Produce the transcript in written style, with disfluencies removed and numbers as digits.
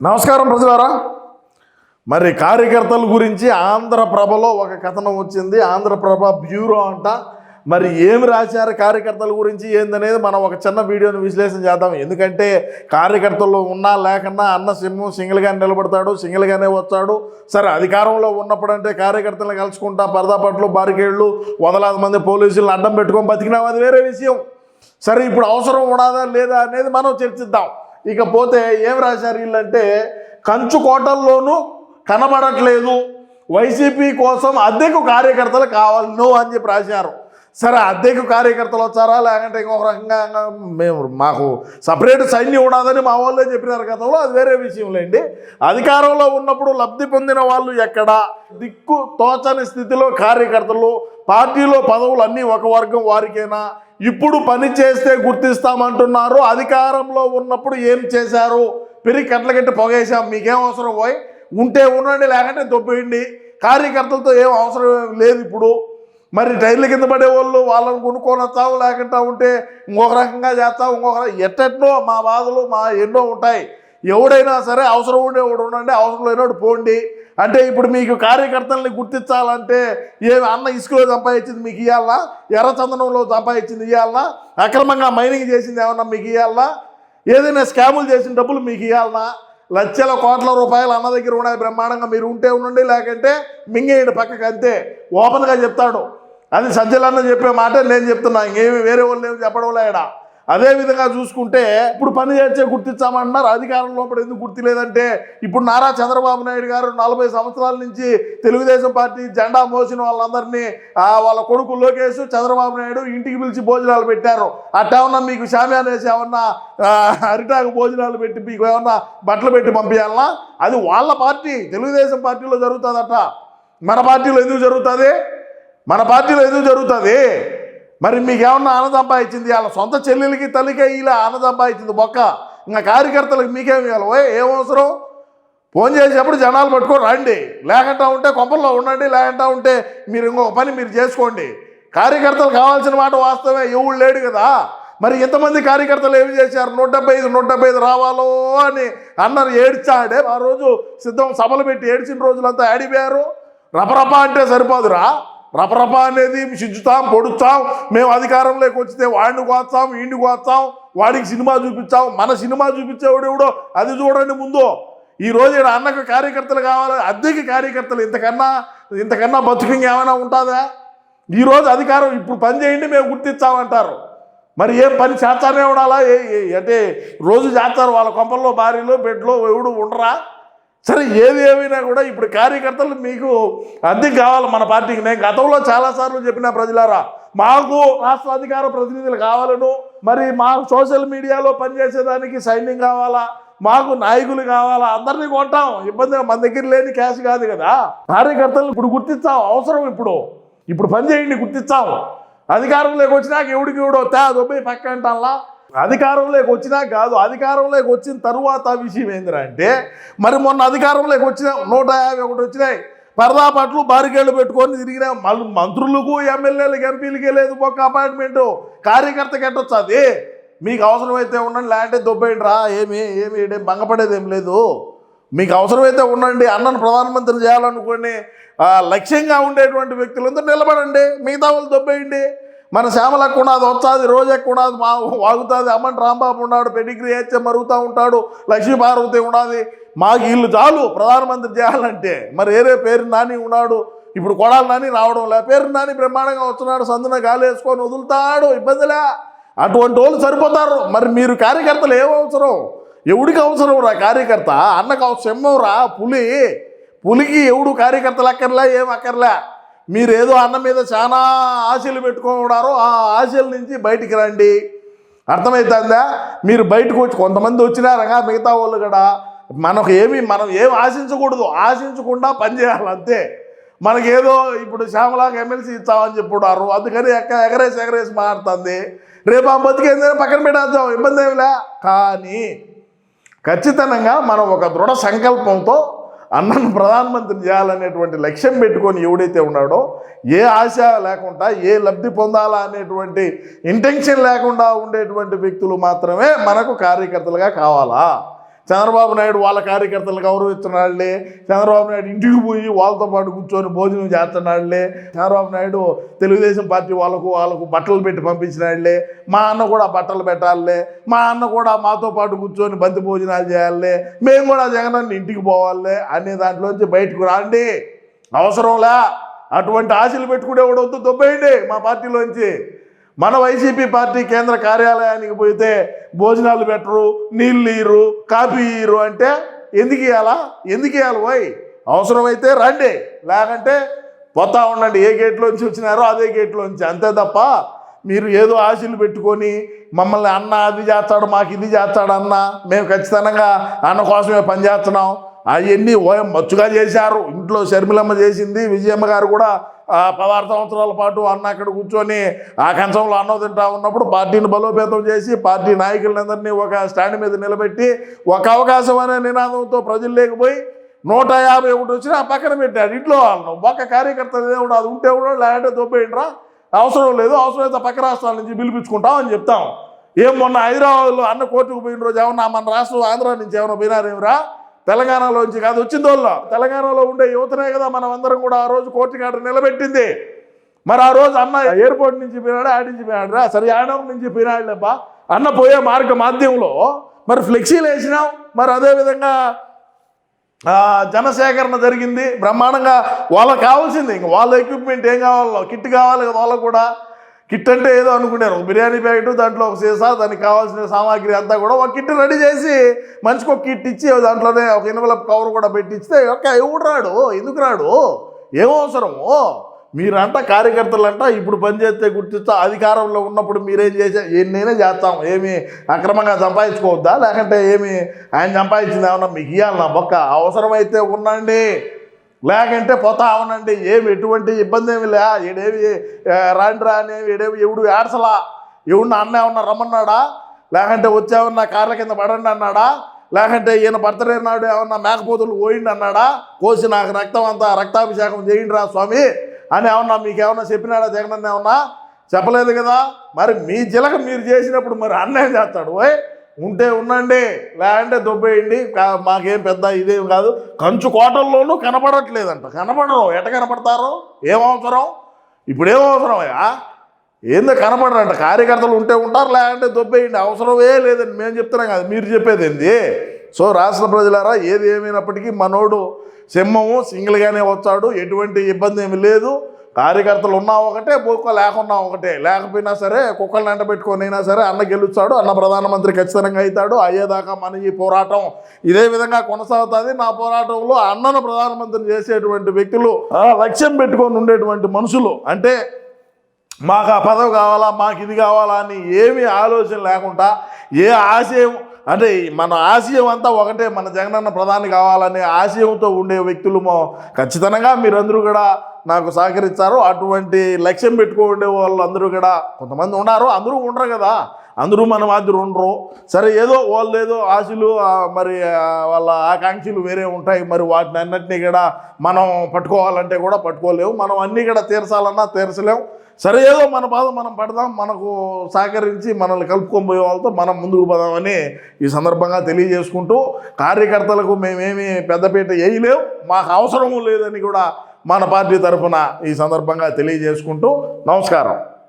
నమస్కారం ప్రజలారా. మరి కార్యకర్తల గురించి ఆంధ్రప్రభలో ఒక కథనం వచ్చింది. ఆంధ్రప్రభ బ్యూరో అంట. మరి ఏమి రాశారు కార్యకర్తల గురించి ఏందనేది మనం ఒక చిన్న వీడియోని విశ్లేషణ చేద్దాం. ఎందుకంటే కార్యకర్తలు ఉన్నా లేకన్నా అన్న సింహం సింగిల్గానే నిలబడతాడు, సింగిల్గానే వచ్చాడు. సరే, అధికారంలో ఉన్నప్పుడు అంటే కార్యకర్తలను కలుసుకుంటా పరదాపట్లు బారికేళ్ళు వందలాది మంది పోలీసులను అడ్డం పెట్టుకొని బతికినాం, అది వేరే విషయం. సరే, ఇప్పుడు అవసరం ఉన్నదా లేదా అనేది మనం చర్చిద్దాం. ఇకపోతే ఏం రాశారు వీళ్ళంటే, కంచుకోటల్లోనూ కనబడట్లేదు, వైసీపీ కోసం అద్దెకు కార్యకర్తలు కావాలను అని చెప్పి రాశారు. సరే, అద్దెకు కార్యకర్తలు వచ్చారా లేకంటే ఇంకొక రకంగా మాకు సపరేట్ సైన్యం ఉండదని మా వాళ్ళే చెప్పినారు గతంలో, అది వేరే విషయంలేండి. అధికారంలో ఉన్నప్పుడు లబ్ధి పొందిన వాళ్ళు ఎక్కడ, దిక్కు తోచని స్థితిలో కార్యకర్తలు, పార్టీలో పదవులు అన్నీ ఒక వర్గం వారికైనా, ఇప్పుడు పని చేస్తే గుర్తిస్తామంటున్నారు. అధికారంలో ఉన్నప్పుడు ఏం చేశారు? పెరిగి కట్లగట్టి పొగేసాం, మీకేం అవసరం పోయి ఉంటే ఉండండి లేకంటే దొబ్బేయండి, కార్యకర్తలతో ఏం అవసరం లేదు. ఇప్పుడు మరి టైర్ల కింద పడేవాళ్ళు వాళ్ళని కొనుక్కొని వస్తావు, లేకుండా ఉంటే ఇంకొక రకంగా చేస్తావు, ఇంకొక ఎట్టెట్నో మా బాధలు మా ఎన్నో ఉంటాయి. ఎవడైనా సరే అవసరం ఉండేవాడు ఉండండి, అవసరం లేనివాడు పోండి. అంటే ఇప్పుడు మీకు కార్యకర్తల్ని గుర్తించాలంటే ఏమి అన్న ఇసుకలో సంపాదించింది మీకు ఇవ్వాలన్నా, ఎర్రచందనంలో సంపాదించింది ఇవ్వాలన్నా, అక్రమంగా మైనింగ్ చేసింది ఏమన్నా మీకు ఇవ్వాలన్నా, ఏదైనా స్కాములు చేసిన డబ్బులు మీకు ఇవ్వాలన్నా, లక్షల కోట్ల రూపాయలు అన్న దగ్గర ఉన్నాయి బ్రహ్మాండంగా, మీరు ఉంటే ఉండండి లేకంటే మింగేయండి పక్కకి, అంతే ఓపెన్గా చెప్తాడు. అది సజ్జలన్న చెప్పే మాట నేను చెప్తున్నా, ఇంకేమి వేరే వాళ్ళు ఏమి చెప్పడం లేడా. అదేవిధంగా చూసుకుంటే ఇప్పుడు పని చేసే గుర్తించామంటున్నారు. అధికారంలో ఎందుకు గుర్తిలేదంటే, ఇప్పుడు నారా చంద్రబాబు నాయుడు గారు 40 సంవత్సరాల నుంచి తెలుగుదేశం పార్టీ జెండా మోసిన వాళ్ళందరినీ వాళ్ళ కొడుకు లోకేష్, చంద్రబాబు నాయుడు ఇంటికి పిలిచి భోజనాలు పెట్టారు. అట్టేమన్నా మీకు షామియానా వేసి ఏమన్నా అరిటాకు భోజనాలు పెట్టి మీకు ఏమన్నా బట్టలు పెట్టి పంపించాలన్నా? అది వాళ్ళ పార్టీ, తెలుగుదేశం పార్టీలో జరుగుతుందట. మన పార్టీలో ఎందుకు జరుగుతుంది? మన పార్టీలో ఎందుకు జరుగుతుంది? మరి మీకేమన్నా ఆన సంపాదించింది? వాళ్ళ సొంత చెల్లెలకి తల్లికే ఇలా ఆన సంపాదించింది బొక్క. ఇంకా కార్యకర్తలకు మీకేమి ఇవ్వాలి? ఏమవసరం? ఫోన్ చేసేటప్పుడు జనాలు పట్టుకొని రండి, లేకుండా ఉంటే కొంపల్లో ఉండండి, లేకుండా ఉంటే మీరు ఇంకొక పని మీరు చేసుకోండి. కార్యకర్తలు కావాల్సిన మాట వాస్తవమే, ఎవడు లేడు కదా. మరి ఇంతమంది కార్యకర్తలు ఏమి చేశారు? 175 రావాలో అని అన్నారు, ఏడ్చాడే. ఆ రోజు సిద్ధం సభలు పెట్టి ఏడ్చిన రోజులంతా ఆడిపోయారు. రపరప అంటే సరిపోదురా. రపరప అనేది సిద్ధుతాం, పొడుస్తాం, మేము అధికారంలోకి వచ్చితే వాడిని కోస్తాం, వీడిని కోస్తాం, వాడికి సినిమా చూపించాం. మన సినిమా చూపించేవాడు ఎవడో అది చూడండి ముందు. ఈరోజు అన్నకు కార్యకర్తలు కావాలి, అద్దెకి కార్యకర్తలు, ఇంతకన్నా బతుకింగ్ ఏమైనా ఉంటుందా? ఈరోజు అధికారం ఇప్పుడు పని చేయండి మేము గుర్తించామంటారు. మరి ఏం పని చేస్తానే ఉండాలా? అంటే రోజు చేస్తారు వాళ్ళ కొంపల్లో, భార్యలో, బెడ్లో ఎవడు ఉండరా? సరే, ఏది ఏమైనా కూడా ఇప్పుడు కార్యకర్తలు మీకు అద్దెకి కావాలి మన పార్టీకి. నేను గతంలో చాలాసార్లు చెప్పిన ప్రజలారా, మాకు రాష్ట్ర అధికార ప్రతినిధులు కావాలను, మరి మాకు సోషల్ మీడియాలో పనిచేసేదానికి సైన్యం కావాలా, మాకు నాయకులు కావాలా, అందరినీ కొంటాం. ఇబ్బంది మన దగ్గర లేని క్యాష్ కాదు కదా. కార్యకర్తలు ఇప్పుడు గుర్తించాం, అవసరం ఇప్పుడు పని చేయండి, గుర్తించాం. అధికారంలోకి వచ్చినాక ఎవడికి ఎవడో దొబ్బై పక్క అంటాలా? అధికారంలోకి వచ్చినా కాదు, అధికారంలోకి వచ్చిన తరువాత విషయం ఏంటంటే, మరి మొన్న అధికారంలోకి వచ్చిన 151 వచ్చినాయి, పరదాపట్లు బారికేళ్ళు పెట్టుకొని తిరిగినా. మళ్ళీ మంత్రులకు, ఎమ్మెల్యేలకు, ఎంపీలకే లేదు ఒక్క అపాయింట్మెంటు. కార్యకర్తకి ఎట్టొచ్చు అది? మీకు అవసరమైతే ఉండండి, లేదంటే దొబ్బేయండి రా. ఏమి భంగపడేది ఏం లేదు. మీకు అవసరమైతే ఉండండి, అన్నను ప్రధానమంత్రి చేయాలనుకోండి, లక్ష్యంగా ఉండేటువంటి వ్యక్తులంతా నిలబడండి, మిగతా వాళ్ళు దొబ్బేయండి. మన శ్యామలకు ఉన్నది వచ్చాది, రోజెక్కు ఉన్నది వాగుతుంది, అమ్మని రాంబాబు ఉన్నాడు, పెడిగ్రీ హెచ్ఎం మరుగుతూ ఉంటాడు, లక్ష్మీ పార్వతి ఉన్నది. మాకు వీళ్ళు చాలు ప్రధానమంత్రి చేయాలంటే. మరి వేరే పేరు నాని ఉన్నాడు, ఇప్పుడు కొడాలి నాని రావడం లే, పేరు నాని బ్రహ్మాండంగా వస్తున్నాడు, సందున గాలి వేసుకొని వదులుతాడు, ఇబ్బందిలే. అటువంటి వాళ్ళు సరిపోతారు. మరి మీరు కార్యకర్తలు ఏమవసరం? ఎవడికి అవసరం రా కార్యకర్త? అన్నకు సింహం రా, పులికి ఎవడు కార్యకర్తలు అక్కర్లే, ఏం అక్కర్లే. మీరేదో అన్న మీద చాలా ఆశలు పెట్టుకున్నారో ఆ ఆశల నుంచి బయటికి రండి, అర్థమవుతుందా? మీరు బయటకు వచ్చి కొంతమంది వచ్చినారగా, మిగతా వాళ్ళు కూడా మనం ఏం ఆశించకూడదు, ఆశించకుండా పనిచేయాలి అంతే. మనకేదో ఇప్పుడు శ్యామలాగా ఎమ్మెల్సీ ఇచ్చామని చెప్పుడారు, అందుకని ఎగరేసి మారుతుంది. రేపు ఆ బతికేందని పక్కన పెట్టేద్దాం, ఇబ్బంది ఏమిలే. కానీ ఖచ్చితంగా మనం ఒక దృఢ సంకల్పంతో అన్నను ప్రధానమంత్రి చేయాలనేటువంటి లక్ష్యం పెట్టుకొని ఎవడైతే ఉన్నాడో, ఏ ఆశ లేకుండా, ఏ లబ్ధి పొందాలా అనేటువంటి ఇంటెన్షన్ లేకుండా ఉండేటువంటి వ్యక్తులు మాత్రమే మనకు కార్యకర్తలుగా కావాలా. చంద్రబాబు నాయుడు వాళ్ళ కార్యకర్తలు గౌరవిస్తున్నాడులే, చంద్రబాబు నాయుడు ఇంటికి పోయి వాళ్ళతో పాటు కూర్చొని భోజనం చేస్తున్నాడులే, చంద్రబాబు నాయుడు తెలుగుదేశం పార్టీ వాళ్ళకు బట్టలు పెట్టి పంపించినాడులే, మా అన్న కూడా బట్టలు పెట్టాలిలే, మా అన్న కూడా మాతో పాటు కూర్చొని బంతి భోజనాలు చేయాలి, మేము కూడా జగనన్న ఇంటికి పోవాలే అనే దాంట్లోంచి బయటకు రాండి. అవసరంలే అటువంటి ఆశలు పెట్టుకునేవాడు వద్దు, దొబ్బేయండి మా పార్టీలోంచి. మన వైసీపీ పార్టీ కేంద్ర కార్యాలయానికి పోతే భోజనాలు పెట్టరు, నీళ్ళు ఇయ్యరు, కాఫీ ఇయ్యరు అంటే ఎందుకు ఇవ్వాలి పోయి? అవసరమైతే రండి, లేకంటే పోతా ఉండండి. ఏ గేట్లోంచి వచ్చినారో అదే గేట్లోంచి, అంతే తప్ప మీరు ఏదో ఆశలు పెట్టుకొని మమ్మల్ని అన్న అది చేస్తాడు మాకు ఇది చేస్తాడు అన్న, మేము ఖచ్చితంగా అన్న కోసమే పనిచేస్తున్నాం అవన్నీ మచ్చుగా చేశారు. ఇంట్లో షర్మిలమ్మ చేసింది, విజయమ్మ గారు కూడా 16 సంవత్సరాల పాటు అన్న అక్కడ కూర్చొని ఆ కంచంలో అన్నం తింటా ఉన్నప్పుడు పార్టీని బలోపేతం చేసి పార్టీ నాయకులందరినీ ఒక స్టాండ్ మీద నిలబెట్టి ఒక అవకాశం అనే నినాదంతో ప్రజలు లేకపోయి 151 వచ్చినా పక్కన పెట్టాడు. ఇంట్లో వాళ్ళను ఒక్క కార్యకర్త దేవుడు అది ఉంటే కూడా లేదంటే దొబ్బేయండిరా, అవసరం లేదు, అవసరమైతే పక్క రాష్ట్రాల నుంచి పిలిపించుకుంటాం అని చెప్తాం. మొన్న హైదరాబాద్లో అన్న కోర్టుకు పోయిన రోజు ఏమన్నా మన రాష్ట్రం ఆంధ్ర నుంచి ఏమైనా పోయినారేమిరా? తెలంగాణలోంచి కాదు వచ్చింది వాళ్ళు, తెలంగాణలో ఉండే యువతనే కదా మనం అందరం కూడా ఆ రోజు కోర్టు కాడ నిలబెట్టింది. మరి ఆ రోజు అన్న ఎయిర్పోర్ట్ నుంచి పోయినాడు, ఆడి నుంచి పోయినాడు రా, సరే ఆడవం నుంచి పోయినాడు లేబ్బా, అన్న పోయే మాధ్యంలో మరి ఫ్లెక్సీలు వేసినాం. మరి అదేవిధంగా జనసేకరణ జరిగింది బ్రహ్మాండంగా. వాళ్ళకి కావాల్సింది ఇంక వాళ్ళ ఎక్విప్మెంట్ ఏం కావాలో కిట్ కావాలి కదా వాళ్ళకు కూడా. కిట్ అంటే ఏదో అనుకున్నారు, ఒక బిర్యానీ ప్యాకెట్, దాంట్లో ఒక సీసా, దానికి కావాల్సిన సామాగ్రి అంతా కూడా ఒక కిట్ రెడీ చేసి మనిషికి ఒక కిట్ ఇచ్చి దాంట్లోనే ఒక ఎన్వలప్ కవర్ కూడా పెట్టిస్తే ఎవడు రాడు, ఎందుకు రాడు, ఏం అవసరము? మీరంట కార్యకర్తలంట ఇప్పుడు పనిచేస్తే గుర్తిస్తా, అధికారంలో ఉన్నప్పుడు మీరేం చేసే నేనే చేస్తాం, ఏమి అక్రమంగా సంపాదించుకోవద్దా, లేకంటే ఏమి ఆయన సంపాదించింది ఏమన్నా మీకు ఇవ్వాలన్నా బొక్క? అవసరమైతే ఉండండి, లేకంటే పోతా అవునండి, ఎటువంటి ఇబ్బంది ఏమి లే. ఏడేవి రాండ్రా అనేవి ఏడేవి ఎవడు ఏడ్సలా, ఎవడిన అన్న ఏమన్నా రమ్మన్నాడా, లేకంటే వచ్చామన్నా కార్ల కింద పడండి అన్నాడా, లేకంటే ఈయన బర్త్డే నాడు ఏమన్నా మేకపోతులు పోయిండి అన్నాడా, కోసి నాకు రక్తం అంతా రక్తాభిషేకం చేయండి రా స్వామి అని ఏమన్నా మీకేమన్నా చెప్పినాడా జగనన్న? ఏమన్నా చెప్పలేదు కదా. మరి మీ జిలక మీరు చేసినప్పుడు మరి అన్నేం చేస్తాడు? ఉంటే ఉండండి, లేదంటే దొబ్బేయండి, మాకేం పెద్ద ఇదేం కాదు. కంచు కోటల్లోనూ కనపడట్లేదంట, కనపడరు, ఎట కనపడతారు? ఏమవసరం ఇప్పుడు? ఏమవసరమయ్యా? ఏందో కనపడరంట. కార్యకర్తలు ఉంటే ఉంటారు, లేదంటే దొబ్బేయండి, అవసరమే లేదండి మేము చెప్తున్నాం కదా, మీరు చెప్పేది ఏంది? సో రాష్ట్ర ప్రజలారా, ఏది ఏమైనప్పటికీ మనోడు సింహము సింగిల్గానే వచ్చాడు, ఎటువంటి ఇబ్బంది ఏమి లేదు. కార్యకర్తలు ఉన్నా ఒకటే, బొక్క లేకున్నా ఒకటే. లేకపోయినా సరే కుక్కలను ఎంట పెట్టుకొని అయినా సరే అన్న గెలుస్తాడు, అన్న ప్రధానమంత్రి ఖచ్చితంగా అవుతాడు. అయ్యేదాకా మన ఈ పోరాటం ఇదే విధంగా కొనసాగుతుంది. నా పోరాటంలో అన్నను ప్రధానమంత్రిని చేసేటువంటి వ్యక్తులు, లక్ష్యం పెట్టుకొని ఉండేటువంటి మనుషులు, అంటే మాకు ఆ పదవి కావాలా, మాకు ఇది కావాలా అని ఏమీ ఆలోచన లేకుండా, ఏ ఆశయం అంటే మన ఆశయం అంతా ఒకటే, మన జగనన్న ప్రధాని కావాలనే ఆశయంతో ఉండే వ్యక్తులు ఖచ్చితంగా మీరందరూ కూడా నాకు సహకరిస్తారు. అటువంటి లక్ష్యం పెట్టుకుండే వాళ్ళు అందరూ కూడా కొంతమంది ఉన్నారు, అందరూ ఉండరు కదా, అందరూ మన మాదిరి ఉండరు. సరే ఏదో వాళ్ళు ఏదో ఆశలు మరి వాళ్ళ ఆకాంక్షలు వేరే ఉంటాయి. మరి వాటిని అన్నింటినీ కూడా మనం పట్టుకోవాలంటే కూడా పట్టుకోలేము, మనం అన్నీ కూడా తీర్చాలన్నా తీర్చలేము. సరే ఏదో మన బాధ మనం పడదాం, మనకు సహకరించి మనల్ని కలుపుకొని పోయే వాళ్ళతో మనం ముందుకు పోదామని ఈ సందర్భంగా తెలియజేసుకుంటూ, కార్యకర్తలకు మేమేమి పెద్దపీట వేయలేము, మాకు అవసరము లేదని కూడా మన పార్టీ తరఫున ఈ సందర్భంగా తెలియజేసుకుంటూ నమస్కారం.